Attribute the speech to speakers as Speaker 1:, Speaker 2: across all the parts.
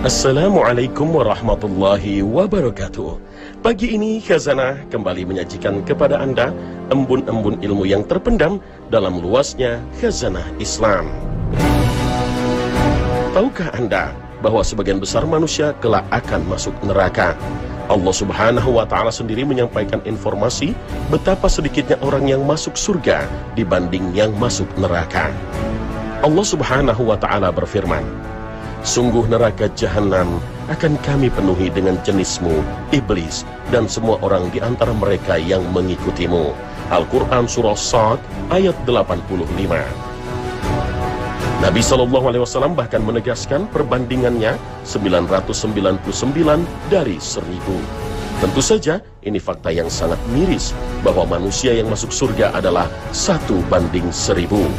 Speaker 1: Assalamualaikum warahmatullahi wabarakatuh. Pagi ini Khazanah kembali menyajikan kepada Anda embun-embun ilmu yang terpendam dalam luasnya Khazanah Islam. Tahukah Anda bahwa sebagian besar manusia kelak akan masuk neraka? Allah Subhanahu wa Ta'ala sendiri menyampaikan informasi betapa sedikitnya orang yang masuk surga dibanding yang masuk neraka. Allah Subhanahu wa Ta'ala berfirman, "Sungguh neraka jahanam akan kami penuhi dengan jenismu, iblis, dan semua orang di antara mereka yang mengikutimu." Al-Quran Surah Sad ayat 85. Nabi SAW bahkan menegaskan perbandingannya 999 dari 1000. Tentu saja ini fakta yang sangat miris bahwa manusia yang masuk surga adalah 1:1000.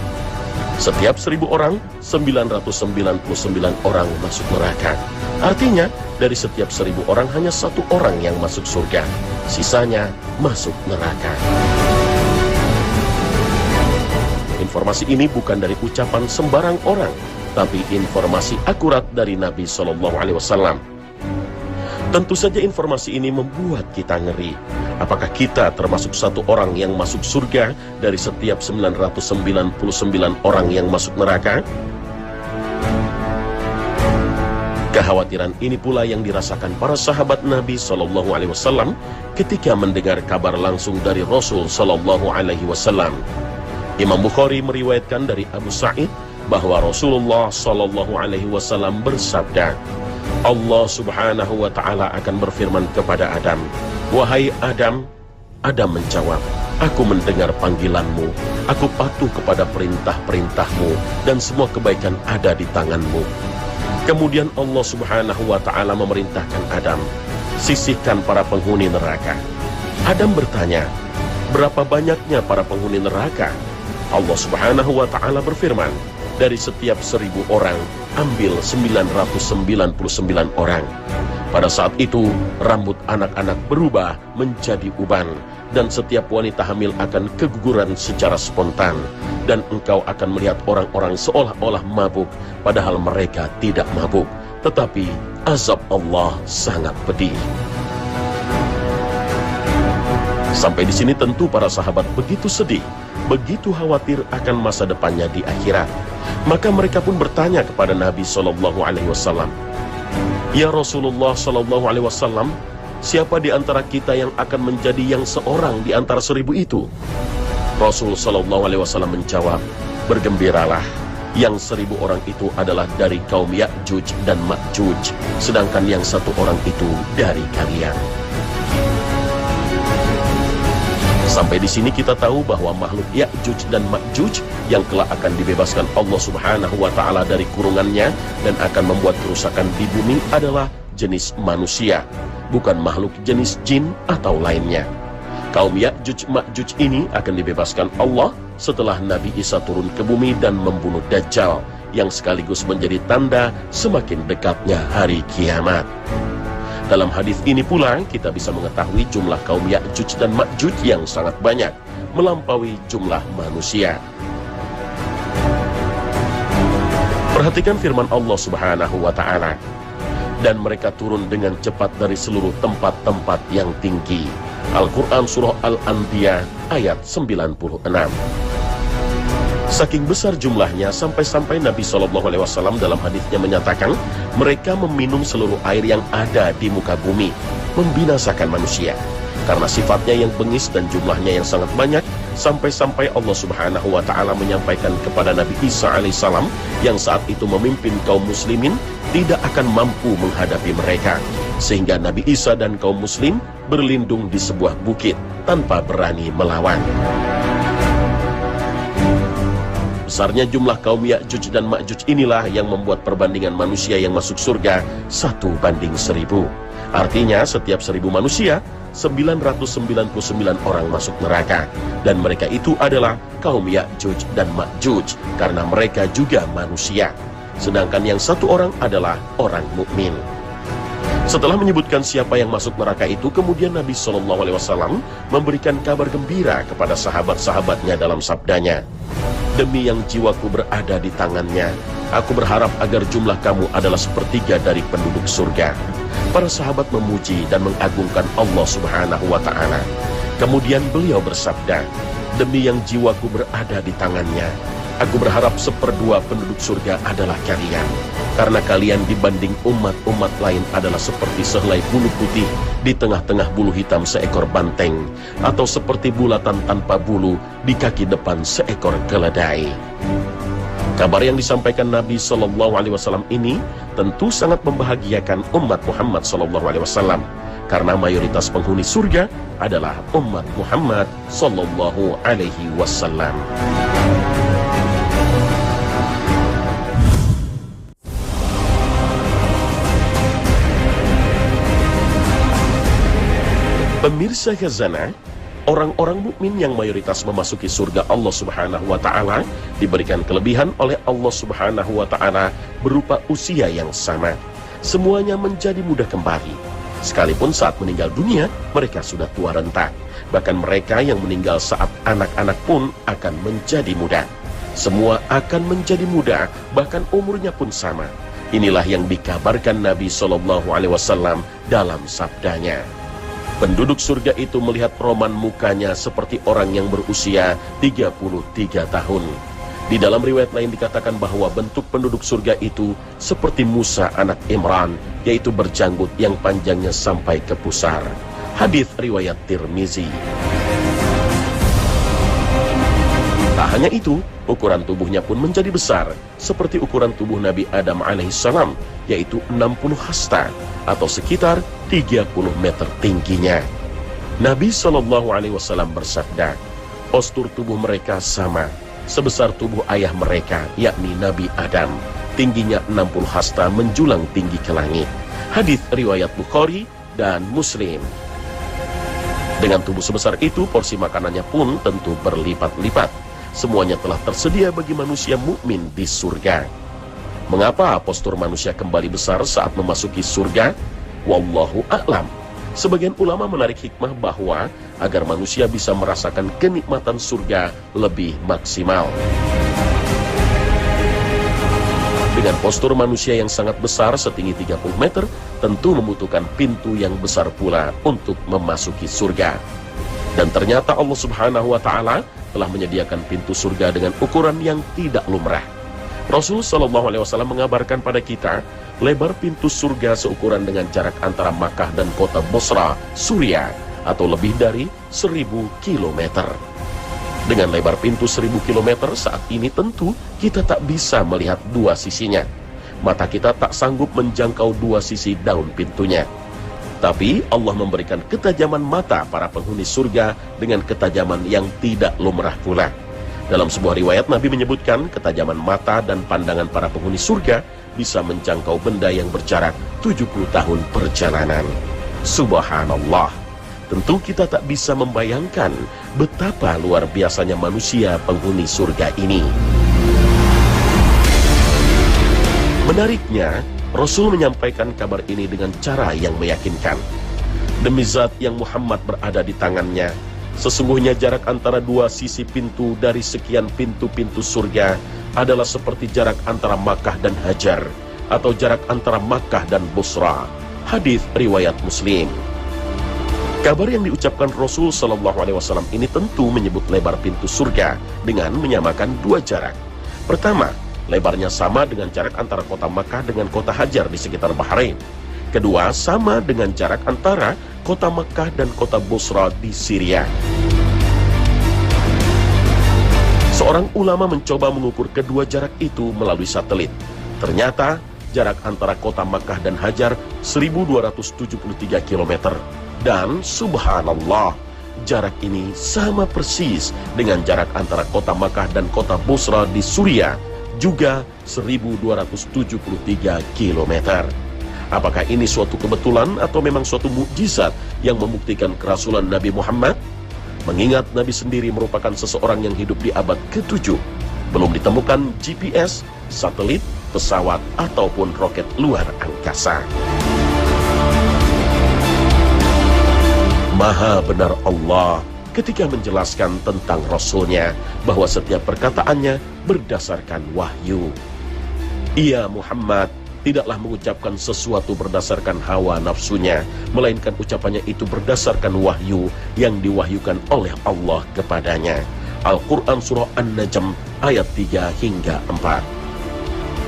Speaker 1: Setiap 1000 orang, 999 orang masuk neraka. Artinya, dari setiap 1000 orang hanya 1 orang yang masuk surga. Sisanya masuk neraka. Informasi ini bukan dari ucapan sembarang orang, tapi informasi akurat dari Nabi SAW. Tentu saja informasi ini membuat kita ngeri. Apakah kita termasuk 1 orang yang masuk surga dari setiap 999 orang yang masuk neraka? Kekhawatiran ini pula yang dirasakan para sahabat Nabi SAW ketika mendengar kabar langsung dari Rasul SAW. Imam Bukhari meriwayatkan dari Abu Sa'id bahwa Rasulullah SAW bersabda, Allah Subhanahu wa Ta'ala akan berfirman kepada Adam, "Wahai Adam." Adam menjawab, "Aku mendengar panggilanmu, aku patuh kepada perintah-perintahmu, dan semua kebaikan ada di tanganmu." Kemudian Allah Subhanahu wa Ta'ala memerintahkan Adam, "Sisihkan para penghuni neraka." Adam bertanya, "Berapa banyaknya para penghuni neraka?" Allah Subhanahu wa Ta'ala berfirman, "Dari setiap 1000 orang, ambil 999 orang." Pada saat itu, rambut anak-anak berubah menjadi uban, dan setiap wanita hamil akan keguguran secara spontan, dan engkau akan melihat orang-orang seolah-olah mabuk, padahal mereka tidak mabuk, tetapi azab Allah sangat pedih. Sampai di sini tentu para sahabat begitu sedih, begitu khawatir akan masa depannya di akhirat. Maka mereka pun bertanya kepada Nabi SAW, "Ya Rasulullah SAW, siapa di antara kita yang akan menjadi yang seorang di antara 1000 itu?" Rasul SAW menjawab, "Bergembiralah, yang 1000 orang itu adalah dari kaum Ya'juj dan Ma'juj, sedangkan yang 1 orang itu dari kalian." Sampai di sini kita tahu bahwa makhluk Ya'juj dan Ma'juj yang kelak akan dibebaskan Allah Subhanahu wa Ta'ala dari kurungannya dan akan membuat kerusakan di bumi adalah jenis manusia, bukan makhluk jenis jin atau lainnya. Kaum Ya'juj Ma'juj ini akan dibebaskan Allah setelah Nabi Isa turun ke bumi dan membunuh Dajjal, yang sekaligus menjadi tanda semakin dekatnya hari kiamat. Dalam hadis ini pula kita bisa mengetahui jumlah kaum Ya'juj dan Ma'juj yang sangat banyak, melampaui jumlah manusia. Perhatikan firman Allah Subhanahu wa Ta'ala, "Dan mereka turun dengan cepat dari seluruh tempat-tempat yang tinggi." Al-Quran Surah Al-Anbiya ayat 96. Saking besar jumlahnya sampai-sampai Nabi SAW dalam hadisnya menyatakan mereka meminum seluruh air yang ada di muka bumi, membinasakan manusia. Karena sifatnya yang bengis dan jumlahnya yang sangat banyak, sampai-sampai Allah Subhanahu wa Ta'ala menyampaikan kepada Nabi Isa alaihissalam yang saat itu memimpin kaum muslimin tidak akan mampu menghadapi mereka, sehingga Nabi Isa dan kaum muslim berlindung di sebuah bukit tanpa berani melawan. Besarnya jumlah kaum Ya'juj dan Ma'juj inilah yang membuat perbandingan manusia yang masuk surga 1:1000. Artinya setiap 1000 manusia, 999 orang masuk neraka. Dan mereka itu adalah kaum Ya'juj dan Ma'juj, karena mereka juga manusia. Sedangkan yang 1 orang adalah orang mukmin. Setelah menyebutkan siapa yang masuk neraka itu, kemudian Nabi SAW memberikan kabar gembira kepada sahabat-sahabatnya dalam sabdanya, Demi yang jiwaku berada di tangannya, aku berharap agar jumlah kamu adalah sepertiga dari penduduk surga. Para sahabat memuji dan mengagungkan Allah Subhanahu wa Ta'ala. Kemudian beliau bersabda, demi yang jiwaku berada di tangannya, aku berharap seperdua penduduk surga adalah kalian. Karena kalian dibanding umat-umat lain adalah seperti sehelai bulu putih di tengah-tengah bulu hitam seekor banteng, atau seperti bulatan tanpa bulu di kaki depan seekor keledai. Kabar yang disampaikan Nabi Shallallahu Alaihi Wasallam ini tentu sangat membahagiakan umat Muhammad Shallallahu Alaihi Wasallam, karena mayoritas penghuni surga adalah umat Muhammad Shallallahu Alaihi Wasallam. Pemirsa Khazanah, orang-orang mukmin yang mayoritas memasuki surga Allah Subhanahu wa Ta'ala diberikan kelebihan oleh Allah Subhanahu wa Ta'ala berupa usia yang sama. Semuanya menjadi muda kembali. Sekalipun saat meninggal dunia, mereka sudah tua renta. Bahkan mereka yang meninggal saat anak-anak pun akan menjadi muda. Semua akan menjadi muda, bahkan umurnya pun sama. Inilah yang dikabarkan Nabi Shallallahu Alaihi Wasallam dalam sabdanya. Penduduk surga itu melihat roman mukanya seperti orang yang berusia 33 tahun. Di dalam riwayat lain dikatakan bahwa bentuk penduduk surga itu seperti Musa anak Imran, yaitu berjanggut yang panjangnya sampai ke pusar. Hadis riwayat Tirmizi. Tak hanya itu, ukuran tubuhnya pun menjadi besar, seperti ukuran tubuh Nabi Adam alaihissalam, yaitu 60 hasta, atau sekitar 30 meter tingginya. Nabi Shallallahu Alaihi Wasallam bersabda, postur tubuh mereka sama, sebesar tubuh ayah mereka, yakni Nabi Adam, tingginya 60 hasta menjulang tinggi ke langit. Hadis riwayat Bukhari dan Muslim. Dengan tubuh sebesar itu, porsi makanannya pun tentu berlipat-lipat. Semuanya telah tersedia bagi manusia mukmin di surga. Mengapa postur manusia kembali besar saat memasuki surga? Wallahu a'lam. Sebagian ulama menarik hikmah bahwa agar manusia bisa merasakan kenikmatan surga lebih maksimal. Dengan postur manusia yang sangat besar setinggi 30 meter, tentu membutuhkan pintu yang besar pula untuk memasuki surga. Dan ternyata Allah Subhanahu wa Ta'ala telah menyediakan pintu surga dengan ukuran yang tidak lumrah. Rasul Shallallahu Alaihi Wasallam mengabarkan pada kita, lebar pintu surga seukuran dengan jarak antara Makkah dan kota Bosra, Suriah, atau lebih dari 1000 km. Dengan lebar pintu 1000 km saat ini tentu kita tak bisa melihat dua sisinya. Mata kita tak sanggup menjangkau dua sisi daun pintunya. Tapi Allah memberikan ketajaman mata para penghuni surga dengan ketajaman yang tidak lumrah pula. Dalam sebuah riwayat Nabi menyebutkan ketajaman mata dan pandangan para penghuni surga bisa menjangkau benda yang berjarak 70 tahun perjalanan. Subhanallah. Tentu kita tak bisa membayangkan betapa luar biasanya manusia penghuni surga ini. Menariknya, Rasul menyampaikan kabar ini dengan cara yang meyakinkan. Demi zat yang Muhammad berada di tangannya, sesungguhnya jarak antara dua sisi pintu dari sekian pintu-pintu surga adalah seperti jarak antara Makkah dan Hajar, atau jarak antara Makkah dan Busra. Hadis riwayat Muslim. Kabar yang diucapkan Rasul Shallallahu Alaihi Wasallam ini tentu menyebut lebar pintu surga dengan menyamakan dua jarak. Pertama, lebarnya sama dengan jarak antara kota Makkah dengan kota Hajar di sekitar Bahrain. Kedua, sama dengan jarak antara kota Makkah dan kota Bosra di Syria. Seorang ulama mencoba mengukur kedua jarak itu melalui satelit. Ternyata jarak antara kota Makkah dan Hajar 1273 km. Dan subhanallah, jarak ini sama persis dengan jarak antara kota Makkah dan kota Bosra di Suriah, juga 1273 km. Apakah ini suatu kebetulan atau memang suatu mukjizat yang membuktikan kerasulan Nabi Muhammad? Mengingat Nabi sendiri merupakan seseorang yang hidup di abad ke-7, belum ditemukan GPS, satelit, pesawat, ataupun roket luar angkasa. Maha benar Allah, ketika menjelaskan tentang Rasulnya bahwa setiap perkataannya berdasarkan wahyu. Ia Muhammad tidaklah mengucapkan sesuatu berdasarkan hawa nafsunya, melainkan ucapannya itu berdasarkan wahyu yang diwahyukan oleh Allah kepadanya. Al-Quran Surah An-Najm ayat 3 hingga 4.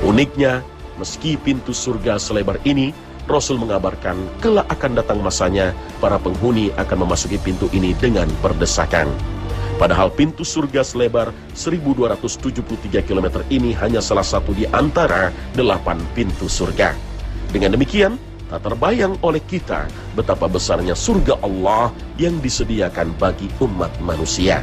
Speaker 1: Uniknya, meski pintu surga selebar ini, Rasul mengabarkan kelak akan datang masanya para penghuni akan memasuki pintu ini dengan berdesakan. Padahal pintu surga selebar 1273 km ini hanya salah satu di antara 8 pintu surga. Dengan demikian, tak terbayang oleh kita betapa besarnya surga Allah yang disediakan bagi umat manusia.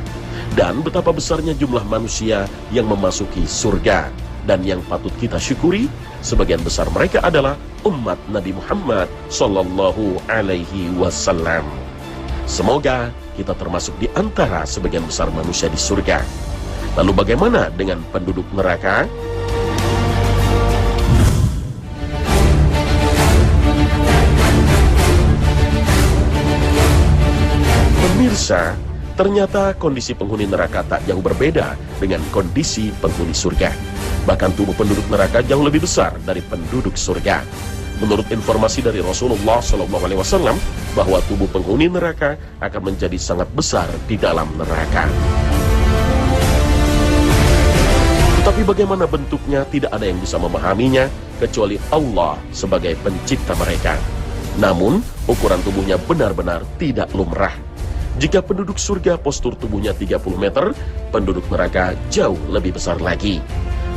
Speaker 1: Dan betapa besarnya jumlah manusia yang memasuki surga. Dan yang patut kita syukuri, sebagian besar mereka adalah umat Nabi Muhammad Sallallahu Alaihi Wasallam. Semoga kita termasuk di antara sebagian besar manusia di surga. Lalu bagaimana dengan penduduk neraka? Pemirsa, ternyata kondisi penghuni neraka tak jauh berbeda dengan kondisi penghuni surga. Bahkan tubuh penduduk neraka jauh lebih besar dari penduduk surga. Menurut informasi dari Rasulullah SAW, bahwa tubuh penghuni neraka akan menjadi sangat besar di dalam neraka. Tetapi bagaimana bentuknya tidak ada yang bisa memahaminya kecuali Allah sebagai pencipta mereka. Namun, ukuran tubuhnya benar-benar tidak lumrah. Jika penduduk surga postur tubuhnya 30 meter, penduduk neraka jauh lebih besar lagi.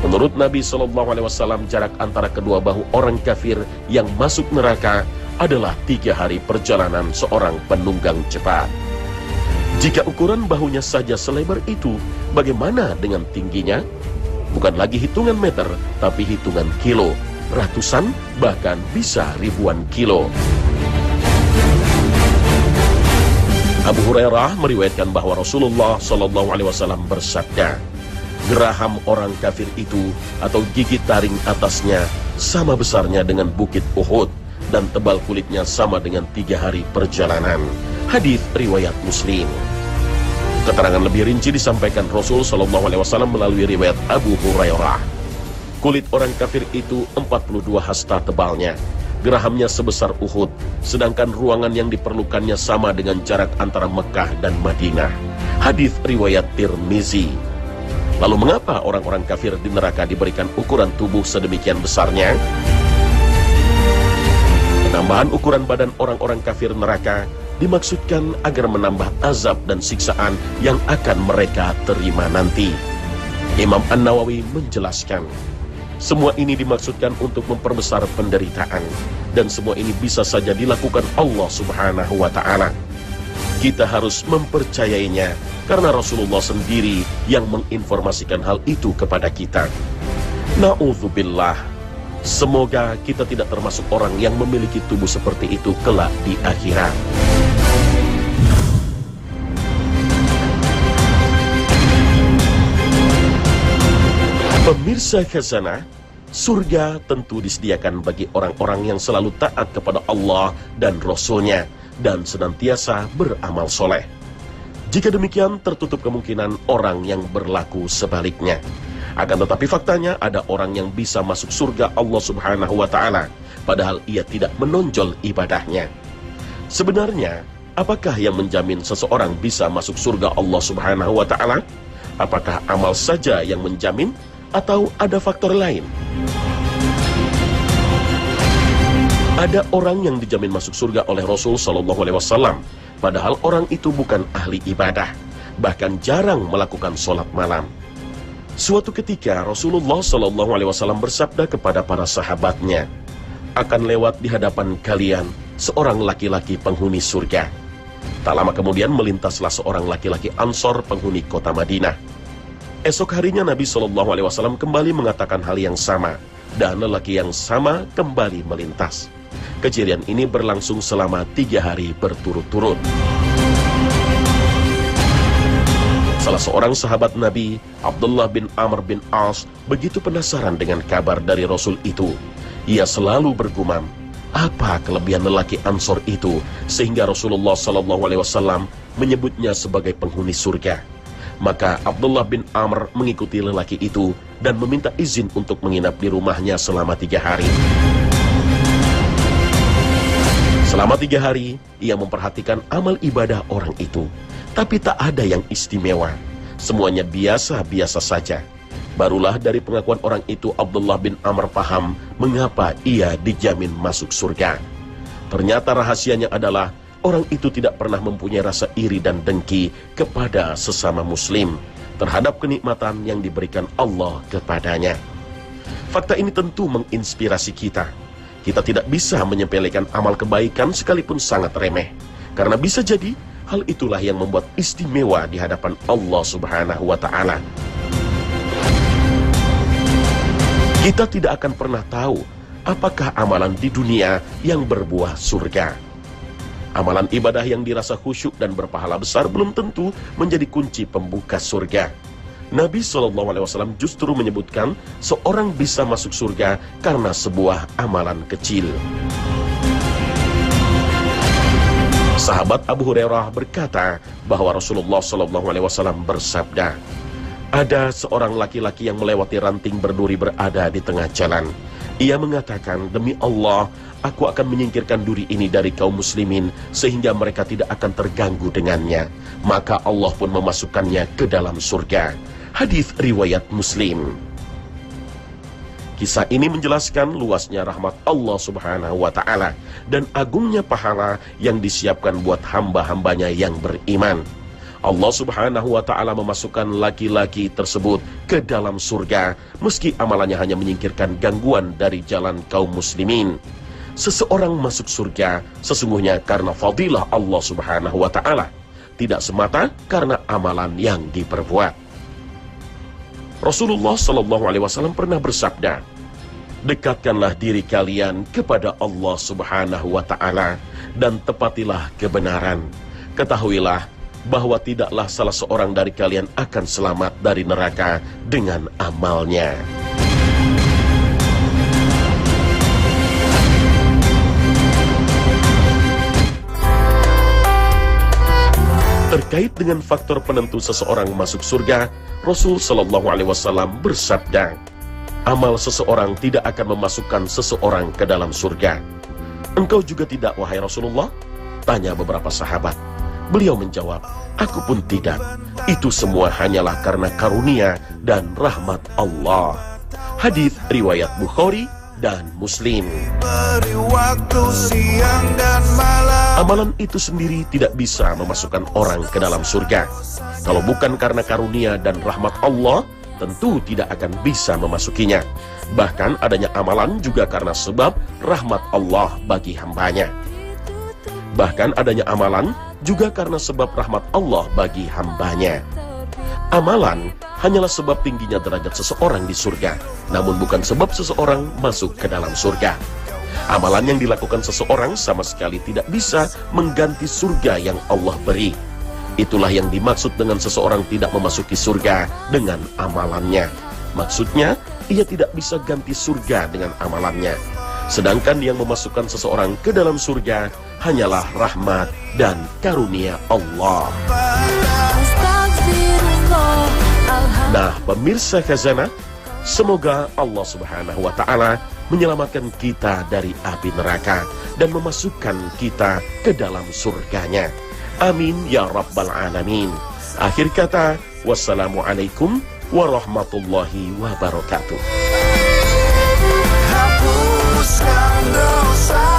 Speaker 1: Menurut Nabi SAW, jarak antara kedua bahu orang kafir yang masuk neraka adalah 3 hari perjalanan seorang penunggang cepat. Jika ukuran bahunya saja selebar itu, bagaimana dengan tingginya? Bukan lagi hitungan meter, tapi hitungan kilo. Ratusan, bahkan bisa ribuan kilo. Abu Hurairah meriwayatkan bahwa Rasulullah SAW bersabda, geraham orang kafir itu atau gigi taring atasnya sama besarnya dengan bukit Uhud dan tebal kulitnya sama dengan 3 hari perjalanan. Hadis riwayat Muslim. Keterangan lebih rinci disampaikan Rasul SAW melalui riwayat Abu Hurairah. Kulit orang kafir itu 42 hasta tebalnya. Gerahamnya sebesar Uhud, sedangkan ruangan yang diperlukannya sama dengan jarak antara Mekah dan Madinah. Hadis riwayat Tirmizi. Lalu mengapa orang-orang kafir di neraka diberikan ukuran tubuh sedemikian besarnya? Penambahan ukuran badan orang-orang kafir neraka dimaksudkan agar menambah azab dan siksaan yang akan mereka terima nanti. Imam An-Nawawi menjelaskan, semua ini dimaksudkan untuk memperbesar penderitaan, dan semua ini bisa saja dilakukan Allah Subhanahu wa Ta'ala. Kita harus mempercayainya karena Rasulullah sendiri yang menginformasikan hal itu kepada kita. Na'udzubillah. Semoga kita tidak termasuk orang yang memiliki tubuh seperti itu kelak di akhirat. Pemirsa khazanah, surga tentu disediakan bagi orang-orang yang selalu taat kepada Allah dan Rasul-Nya dan senantiasa beramal soleh. Jika demikian, tertutup kemungkinan orang yang berlaku sebaliknya. Akan tetapi faktanya ada orang yang bisa masuk surga Allah Subhanahu wa Ta'ala, padahal ia tidak menonjol ibadahnya. Sebenarnya, apakah yang menjamin seseorang bisa masuk surga Allah Subhanahu wa Ta'ala? Apakah amal saja yang menjamin, atau ada faktor lain? Ada orang yang dijamin masuk surga oleh Rasul SAW, padahal orang itu bukan ahli ibadah, bahkan jarang melakukan sholat malam. Suatu ketika Rasulullah SAW bersabda kepada para sahabatnya, akan lewat di hadapan kalian seorang laki-laki penghuni surga. Tak lama kemudian melintaslah seorang laki-laki Ansor penghuni kota Madinah. Esok harinya Nabi SAW kembali mengatakan hal yang sama, dan lelaki yang sama kembali melintas. Kejadian ini berlangsung selama 3 hari berturut-turut. Salah seorang sahabat Nabi, Abdullah bin Amr bin As, begitu penasaran dengan kabar dari Rasul itu. Ia selalu bergumam, Apa kelebihan lelaki Ansor itu sehingga Rasulullah SAW menyebutnya sebagai penghuni surga? Maka Abdullah bin Amr mengikuti lelaki itu dan meminta izin untuk menginap di rumahnya selama 3 hari. Selama 3 hari, ia memperhatikan amal ibadah orang itu, tapi tak ada yang istimewa. Semuanya biasa-biasa saja. Barulah dari pengakuan orang itu Abdullah bin Amr paham mengapa ia dijamin masuk surga. Ternyata rahasianya adalah orang itu tidak pernah mempunyai rasa iri dan dengki kepada sesama muslim terhadap kenikmatan yang diberikan Allah kepadanya. Fakta ini tentu menginspirasi kita. Kita tidak bisa menyepelekan amal kebaikan sekalipun sangat remeh, karena bisa jadi hal itulah yang membuat istimewa di hadapan Allah Subhanahu wa Ta'ala. Kita tidak akan pernah tahu apakah amalan di dunia yang berbuah surga. Amalan ibadah yang dirasa khusyuk dan berpahala besar belum tentu menjadi kunci pembuka surga. Nabi SAW justru menyebutkan seorang bisa masuk surga karena sebuah amalan kecil. Sahabat Abu Hurairah berkata bahwa Rasulullah SAW bersabda, ada seorang laki-laki yang melewati ranting berduri berada di tengah jalan. Ia mengatakan, demi Allah, aku akan menyingkirkan duri ini dari kaum muslimin sehingga mereka tidak akan terganggu dengannya. Maka Allah pun memasukkannya ke dalam surga. Hadis riwayat Muslim. Kisah ini menjelaskan luasnya rahmat Allah Subhanahu wa Ta'ala dan agungnya pahala yang disiapkan buat hamba-hambanya yang beriman. Allah Subhanahu wa Ta'ala memasukkan laki-laki tersebut ke dalam surga meski amalannya hanya menyingkirkan gangguan dari jalan kaum muslimin. Seseorang masuk surga sesungguhnya karena fadilah Allah Subhanahu wa Ta'ala, tidak semata karena amalan yang diperbuat. Rasulullah SAW pernah bersabda, dekatkanlah diri kalian kepada Allah Subhanahu wa Ta'ala dan tepatilah kebenaran. Ketahuilah bahwa tidaklah salah seorang dari kalian akan selamat dari neraka dengan amalnya. Terkait dengan faktor penentu seseorang masuk surga, Rasul SAW bersabda, amal seseorang tidak akan memasukkan seseorang ke dalam surga. Engkau juga tidak, wahai Rasulullah? Tanya beberapa sahabat. Beliau menjawab, aku pun tidak. Itu semua hanyalah karena karunia dan rahmat Allah. Hadis riwayat Bukhari dan Muslim. Amalan itu sendiri tidak bisa memasukkan orang ke dalam surga. Kalau bukan karena karunia dan rahmat Allah, tentu tidak akan bisa memasukinya. Bahkan adanya amalan juga karena sebab rahmat Allah bagi hambanya. Bahkan adanya amalan juga karena sebab rahmat Allah bagi hambanya. Amalan hanyalah sebab tingginya derajat seseorang di surga, namun bukan sebab seseorang masuk ke dalam surga. Amalan yang dilakukan seseorang sama sekali tidak bisa mengganti surga yang Allah beri. Itulah yang dimaksud dengan seseorang tidak memasuki surga dengan amalannya. Maksudnya, ia tidak bisa ganti surga dengan amalannya. Sedangkan yang memasukkan seseorang ke dalam surga hanyalah rahmat dan karunia Allah. Nah, pemirsa Khazanah, semoga Allah Subhanahu wa Ta'ala menyelamatkan kita dari api neraka dan memasukkan kita ke dalam surganya. Amin ya rabbal alamin. Akhir kata, wassalamualaikum warahmatullahi wabarakatuh. Hapuskan dosa